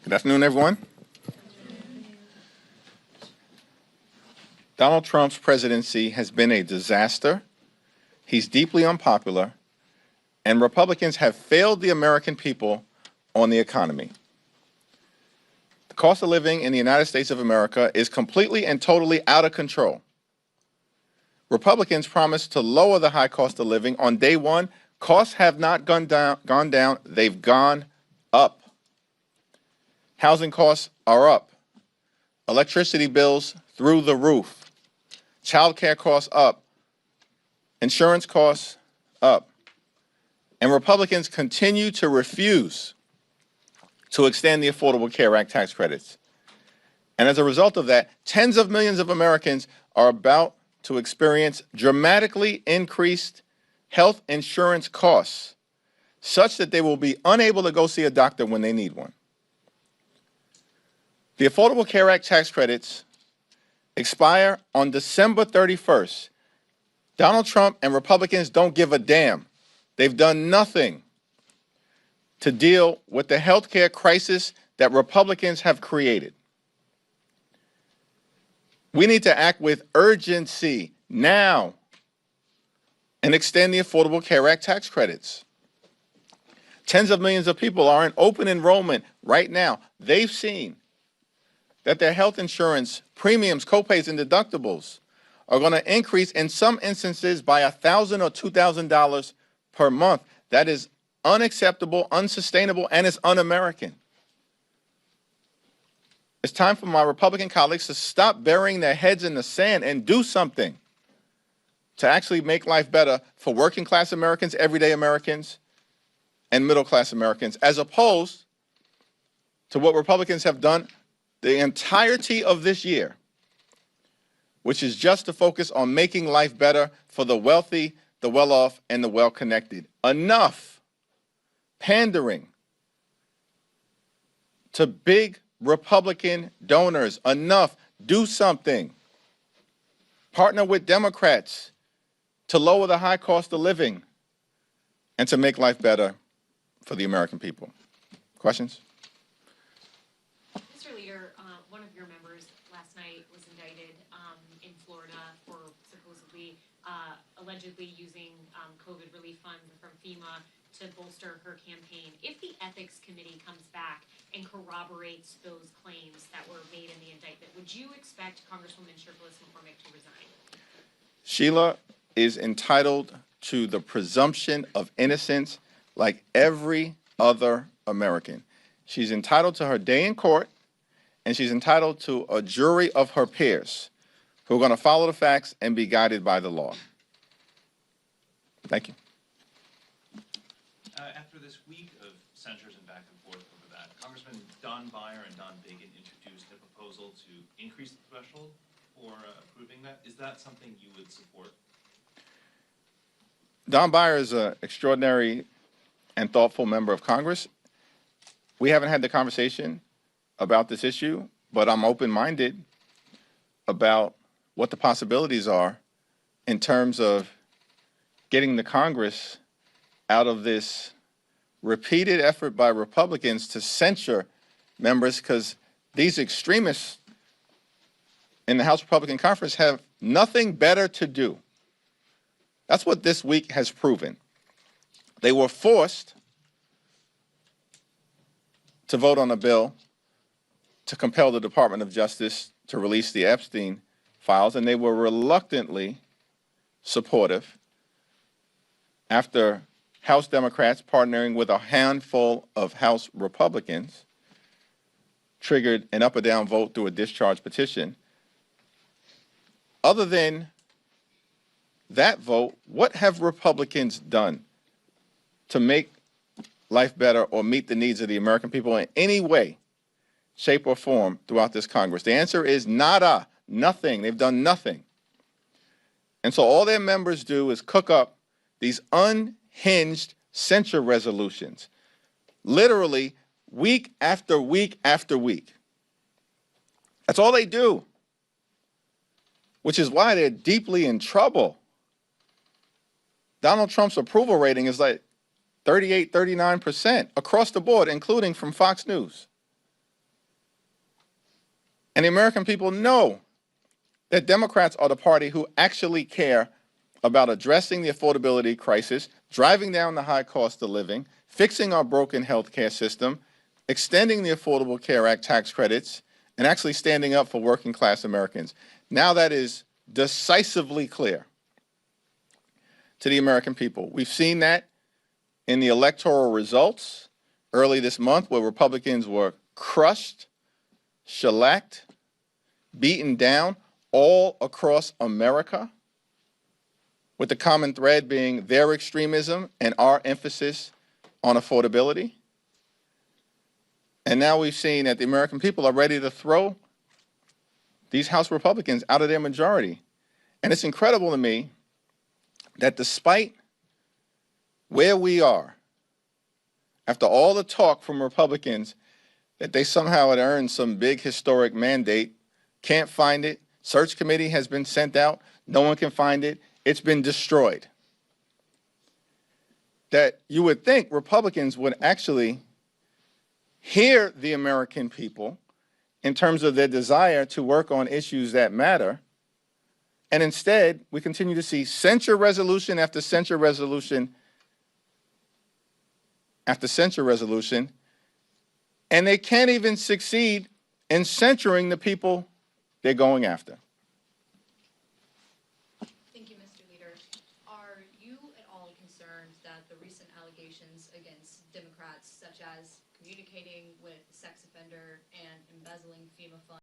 Good afternoon, everyone. Donald Trump's presidency has been a disaster. He's deeply unpopular, and Republicans have failed the American people on the economy. The cost of living in the United States of America is completely and totally out of control. Republicans promised to lower the high cost of living on day one. Costs have not gone down, they've gone up. Housing costs are up. Electricity bills through the roof. Child care costs up. Insurance costs up. And Republicans continue to refuse to extend the Affordable Care Act tax credits. And as a result of that, tens of millions of Americans are about to experience dramatically increased health insurance costs, such that they will be unable to go see a doctor when they need one. The Affordable Care Act tax credits expire on December 31st. Donald Trump and Republicans don't give a damn. They've done nothing to deal with the health care crisis that Republicans have created. We need to act with urgency now and extend the Affordable Care Act tax credits. Tens of millions of people are in open enrollment right now. They've seen that their health insurance premiums, copays, and deductibles are going to increase in some instances by $1,000 or $2,000 per month. That is unacceptable, unsustainable, and it's un-American. It's time for my Republican colleagues to stop burying their heads in the sand and do something to actually make life better for working class Americans, everyday Americans, and middle class Americans, as opposed to what Republicans have done the entirety of this year, which is just to focus on making life better for the wealthy, the well-off, and the well-connected. Enough pandering to big Republican donors. Enough. Do something. Partner with Democrats to lower the high cost of living and to make life better for the American people. Questions? Mr. Leader, one of your members last night was indicted in Florida for supposedly, allegedly using COVID relief funds from FEMA to bolster her campaign. If the Ethics Committee comes back and corroborates those claims that were made in the indictment, would you expect Congresswoman Shirley McCormick to resign? Sheila is entitled to the presumption of innocence like every other American. She's entitled to her day in court, and she's entitled to a jury of her peers who are going to follow the facts and be guided by the law. Thank you. After this week of censures and back and forth over that, Congressman Don Beyer and Don Biggin introduced a proposal to increase the threshold for approving that. Is that something you would support? Don Beyer is an extraordinary and thoughtful member of Congress. We haven't had the conversation about this issue, but I'm open-minded about what the possibilities are in terms of getting the Congress out of this repeated effort by Republicans to censure members, because these extremists in the House Republican Conference have nothing better to do. That's what this week has proven. They were forced to vote on a bill to compel the Department of Justice to release the Epstein files, and they were reluctantly supportive after House Democrats partnering with a handful of House Republicans triggered an up or down vote through a discharge petition. Other than that vote, what have Republicans done to make life better or meet the needs of the American people in any way, shape, or form throughout this Congress? The answer is nada, nothing. They've done nothing. And so all their members do is cook up these unhinged censure resolutions, literally week after week after week. That's all they do, which is why they're deeply in trouble. Donald Trump's approval rating is like 38, 39% across the board, including from Fox News. And the American people know that Democrats are the party who actually care about addressing the affordability crisis, driving down the high cost of living, fixing our broken health care system, extending the Affordable Care Act tax credits, and actually standing up for working class Americans. Now that is decisively clear to the American people. We've seen that in the electoral results early this month, where Republicans were crushed, shellacked, beaten down all across America, with the common thread being their extremism and our emphasis on affordability. And now we've seen that the American people are ready to throw these House Republicans out of their majority. And it's incredible to me that despite where we are, after all the talk from Republicans that they somehow had earned some big historic mandate, can't find it, search committee has been sent out, no one can find it, it's been destroyed. That you would think Republicans would actually hear the American people in terms of their desire to work on issues that matter. And instead, we continue to see censure resolution after censure resolution after censure resolution, and they can't even succeed in censuring the people they're going after. Thank you, Mr. Leader. Are you at all concerned that the recent allegations against Democrats, such as communicating with sex offender and embezzling FEMA funds,